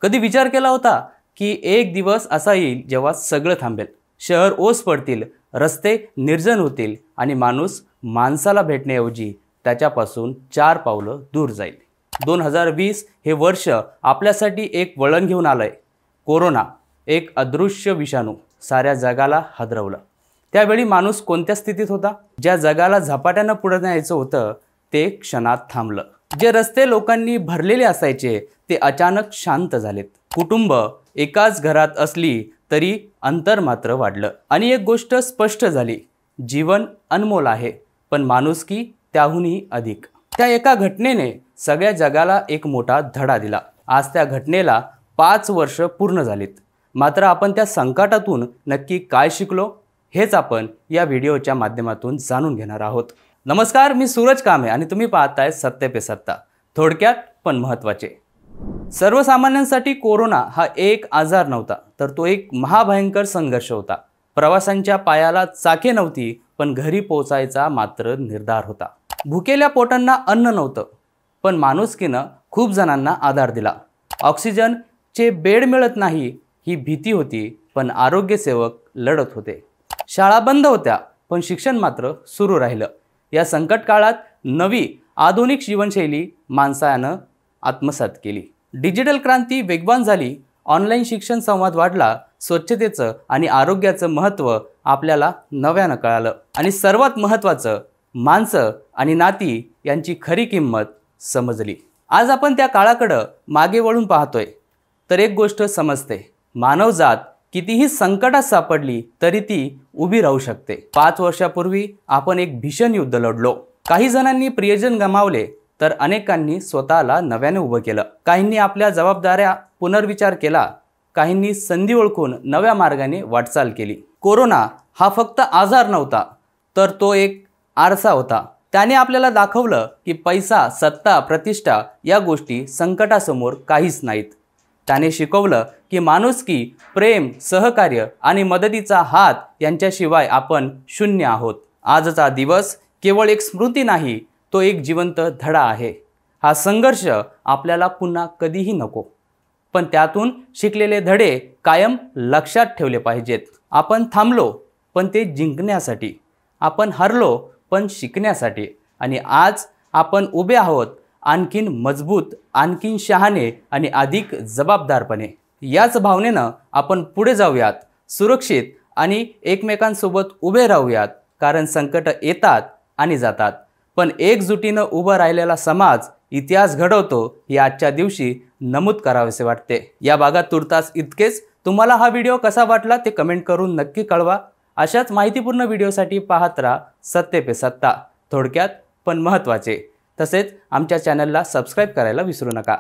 कधी विचार केला होता की एक दिवस असा येईल जेव्हा सगळं थांबेल, शहर ओस पडतील, रस्ते निर्जन होतील आणि माणूस माणसाला भेटण्याऐवजी त्याच्यापासून 4 पावलं दूर जाईल। 2020 हे वर्ष आपल्यासाठी एक वळण घेऊन आलंय। कोरोना, एक अदृश्य विषाणू साऱ्या जगाला हादरवलं। त्यावेळी माणूस कोणत्या स्थितीत होता? ज्या जगाला झपाट्यानं पुढे न्यायचं होतं ते क्षणात थांबलं। जे रस्ते लोकांनी भरलेले असायचे ते अचानक शांत झालेत। कुटुंब एकाच घरात असली तरी अंतर मात्र वाढलं आणि एक गोष्ट स्पष्ट झाली, जीवन अनमोल आहे पण माणुसकी त्याहूनही अधिक। त्या एका घटनेने सगळ्या जगाला एक मोठा धडा दिला। आज त्या घटनेला 5 वर्ष पूर्ण झालीत, मात्र आपण त्या संकटातून नक्की काय शिकलो हेच आपण या व्हिडिओच्या माध्यमातून जाणून घेणार आहोत। नमस्कार, मी सूरज कांबळे आणि तुम्ही पाहताय सत्य पे सत्ता, थोडक्यात पण महत्त्वाचे। सर्वसामान्यांसाठी कोरोना हा एक आजार नव्हता, तर तो एक महाभयंकर संघर्ष होता। प्रवाशांच्या पायाला चाके नव्हती पण घरी पोहोचायचा मात्र निर्धार होता। भुकेल्या पोटांना अन्न नव्हतं पण माणुसकीनं खूप जणांना आधार दिला। ऑक्सिजनचे बेड मिळत नाही ही भीती होती पण आरोग्य सेवक लढत होते। शाळा बंद होत्या पण शिक्षण मात्र सुरू राहिलं। या संकट काळात नवी आधुनिक जीवनशैली माणसानं आत्मसात केली। डिजिटल क्रांती वेगवान झाली, ऑनलाईन शिक्षण संवाद वाढला, स्वच्छतेचं आणि आरोग्याचं महत्त्व आपल्याला नव्यानं कळालं आणि सर्वात महत्त्वाचं, माणसं आणि नाती यांची खरी किंमत समजली। आज आपण त्या काळाकडं मागे वळून पाहतोय तर एक गोष्ट समजते, मानवजात कितीही संकटात सापडली तरी ती उभी राहू शकते। 5 वर्षापूर्वी आपण एक भीषण युद्ध लढलो। काही जणांनी प्रियजन गमावले तर अनेकांनी स्वतःला नव्याने उभं केलं। काहींनी आपल्या जबाबदाऱ्या पुनर्विचार केला, काहींनी संधी ओळखून नव्या मार्गाने वाटचाल केली। कोरोना हा फक्त आजार नव्हता तर तो एक आरसा होता। त्याने आपल्याला दाखवलं की पैसा, सत्ता, प्रतिष्ठा या गोष्टी संकटासमोर काहीच नाहीत। त्याने शिकवलं की माणुसकी, प्रेम, सहकार्य आणि मदतीचा हात यांच्याशिवाय आपण शून्य आहोत। आजचा दिवस केवळ एक स्मृती नाही, तो एक जिवंत धडा आहे। हा संघर्ष आपल्याला पुन्हा कधीही नको, पण त्यातून शिकलेले धडे कायम लक्षात ठेवले पाहिजेत। आपण थांबलो पण ते जिंकण्यासाठी, आपण हरलो पण शिकण्यासाठी आणि आज आपण उभे आहोत आणखीन मजबूत, आणखीन शहाणे आणि अधिक जबाबदारपणे। याच भावनेनं आपण पुढे जाऊयात, सुरक्षित आणि एकमेकांसोबत उभे राहूयात, कारण संकट येतात आणि जातात पण एकजुटीनं उभं राहिलेला समाज इतिहास घडवतो हे आजच्या दिवशी नमूद करावेसे वाटते। या भागात तुर्तास इतकेच। तुम्हाला हा व्हिडिओ कसा वाटला ते कमेंट करून नक्की कळवा। अशाच माहितीपूर्ण व्हिडिओसाठी पाहत राहा सत्य पे सत्ता, थोडक्यात पण महत्त्वाचे। तसेच आमच्या चॅनलला सबस्क्राईब करायला विसरू नका।